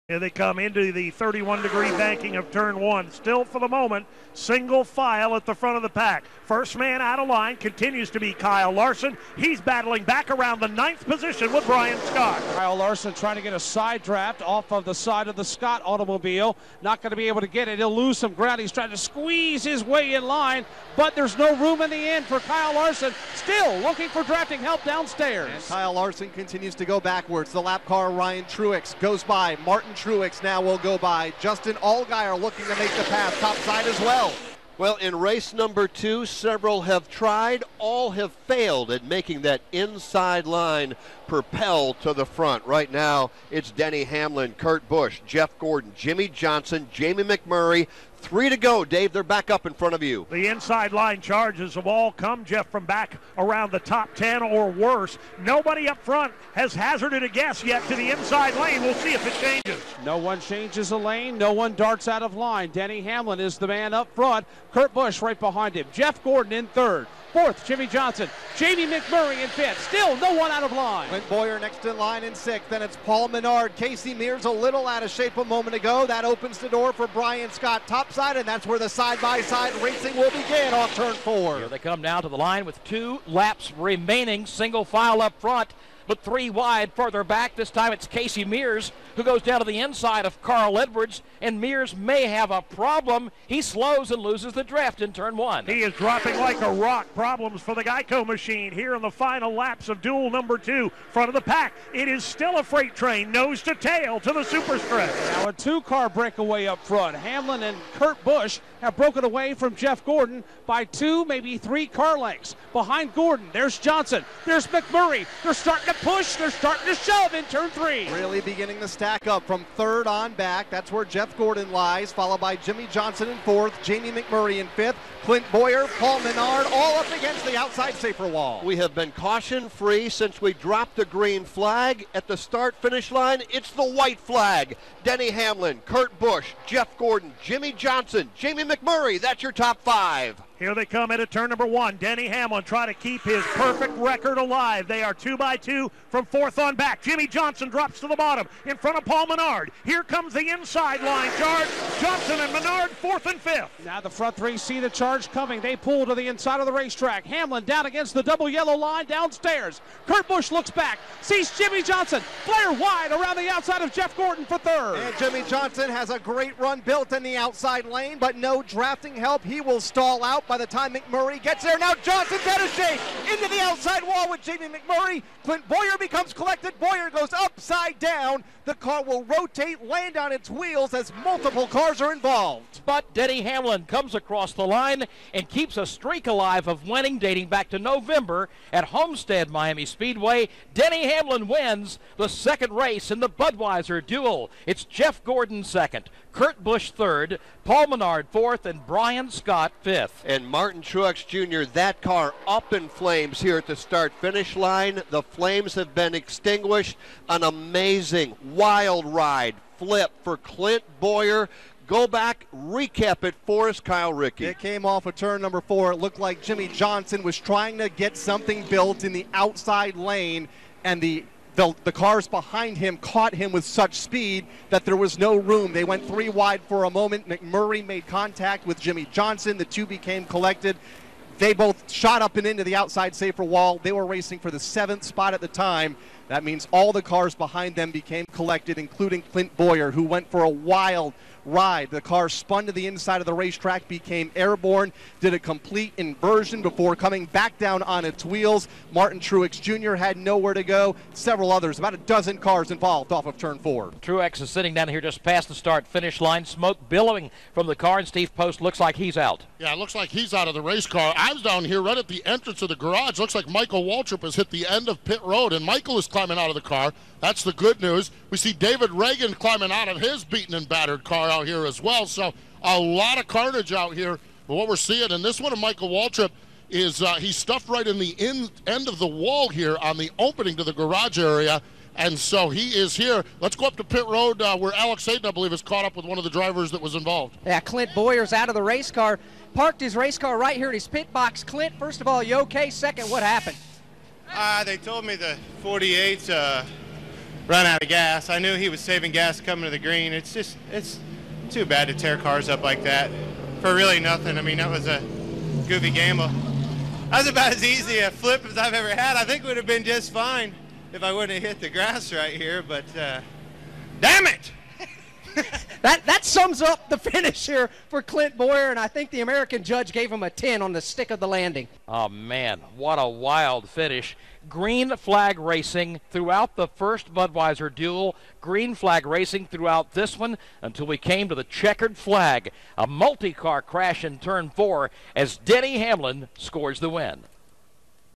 Here they come into the 31-degree banking of turn one. Still for the moment, single file at the front of the pack. First man out of line continues to be Kyle Larson. He's battling back around the 9th position with Brian Scott. Kyle Larson trying to get a side draft off of the side of the Scott automobile. Not going to be able to get it. He'll lose some ground. He's trying to squeeze his way in line, but there's no room in the end for Kyle Larson. Still looking for drafting help downstairs. And Kyle Larson continues to go backwards. The lap car, Ryan Truex, goes by. Martin Truex now will go by. Justin Allgaier looking to make the pass topside as well. Well, in race number 2, several have tried, all have failed at making that inside line propel to the front. Right now, it's Denny Hamlin, Kurt Busch, Jeff Gordon, Jimmy Johnson, Jamie McMurray. 3 to go, Dave. They're back up in front of you. The inside line charges have all come, Jeff, from back around the top 10 or worse. Nobody up front has hazarded a guess yet to the inside lane. We'll see if it changes. No one changes a lane. No one darts out of line. Denny Hamlin is the man up front. Kurt Busch right behind him. Jeff Gordon in 3rd. 4th, Jimmy Johnson. Jamie McMurray in 5th. Still no one out of line. Clint Boyer next in line in 6th. Then it's Paul Menard. Casey Mears a little out of shape a moment ago. That opens the door for Brian Scott topside, and that's where the side-by-side racing will begin off turn 4. Here they come now to the line with 2 laps remaining. Single file up front, but 3 wide further back. This time it's Casey Mears who goes down to the inside of Carl Edwards, and Mears may have a problem. He slows and loses the draft in turn 1. He is dropping like a rock. Problems for the Geico machine here in the final laps of duel number 2. Front of the pack, it is still a freight train, nose to tail to the super stretch. Now a 2-car breakaway up front. Hamlin and Kurt Busch have broken away from Jeff Gordon by 2, maybe 3 car lengths. Behind Gordon, there's Johnson, there's McMurray. They're starting to push, they're starting to shove in turn 3. Really beginning to stack up from 3rd on back. That's where Jeff Gordon lies, followed by Jimmy Johnson in 4th, Jamie McMurray in 5th, Clint Boyer, Paul Menard, all up against the outside safer wall. We have been caution-free since we dropped the green flag. At the start-finish line, it's the white flag. Denny Hamlin, Kurt Busch, Jeff Gordon, Jimmy Johnson, Jamie McMurray. That's your top 5. Here they come into turn number 1. Denny Hamlin trying to keep his perfect record alive. They are 2 by 2 from 4th on back. Jimmy Johnson drops to the bottom in front of Paul Menard. Here comes the inside line charge. Johnson and Menard 4th and 5th. Now the front 3 see the charge coming. They pull to the inside of the racetrack. Hamlin down against the double yellow line downstairs. Kurt Busch looks back, sees Jimmy Johnson flare wide around the outside of Jeff Gordon for 3rd. And Jimmy Johnson has a great run built in the outside lane, but no drafting help. He will stall out by the time McMurray gets there. Now Johnson's out of shape. Into the outside wall with Jamie McMurray. Clint Boyer becomes collected. Boyer goes upside down. The car will rotate, land on its wheels as multiple cars are involved. But Denny Hamlin comes across the line and keeps a streak alive of winning dating back to November at Homestead Miami Speedway. Denny Hamlin wins the 2nd race in the Budweiser Duel. It's Jeff Gordon 2nd, Kurt Busch 3rd, Paul Menard 4th, and Brian Scott 5th. And Martin Truex Jr., that car up in flames here at the start-finish line. The flames have been extinguished. An amazing, wild ride flip for Clint Boyer. Go back, recap it for us, Kyle Rickey. It came off of turn number 4. It looked like Jimmy Johnson was trying to get something built in the outside lane, and the cars behind him caught him with such speed that there was no room. They went 3 wide for a moment. McMurray made contact with Jimmy Johnson. The 2 became collected. They both shot up and into the outside safer wall. They were racing for the 7th spot at the time. That means all the cars behind them became collected, including Clint Boyer, who went for a wild ride. The car spun to the inside of the racetrack, became airborne, did a complete inversion before coming back down on its wheels. Martin Truex Jr. had nowhere to go. Several others, about a dozen cars involved off of turn 4. Truex is sitting down here just past the start-finish line. Smoke billowing from the car, and Steve Post looks like he's out. Yeah, it looks like he's out of the race car. I was down here right at the entrance of the garage. Looks like Michael Waltrip has hit the end of pit road, and Michael is climbing out of the car. That's the good news. We see David Reagan climbing out of his beaten and battered car out here as well. So a lot of carnage out here. But what we're seeing, and this one of Michael Waltrip is he's stuffed right in the end of the wall here on the opening to the garage area. And so he is here. Let's go up to pit road where Alex Hayden, I believe, is caught up with one of the drivers that was involved. Yeah, Clint Boyer's out of the race car. Parked his race car right here at his pit box. Clint, first of all, you okay? Second, what happened? They told me the 48 run out of gas. I knew he was saving gas coming to the green. It's too bad to tear cars up like that for really nothing. I mean, that was a goofy gamble. That was about as easy a flip as I've ever had. I think it would have been just fine if I wouldn't have hit the grass right here, but damn it! That sums up the finish here for Clint Boyer, and I think the American judge gave him a 10 on the stick of the landing. Oh, man, what a wild finish. Green flag racing throughout the first Budweiser Duel. Green flag racing throughout this one until we came to the checkered flag. A multi-car crash in turn 4 as Denny Hamlin scores the win.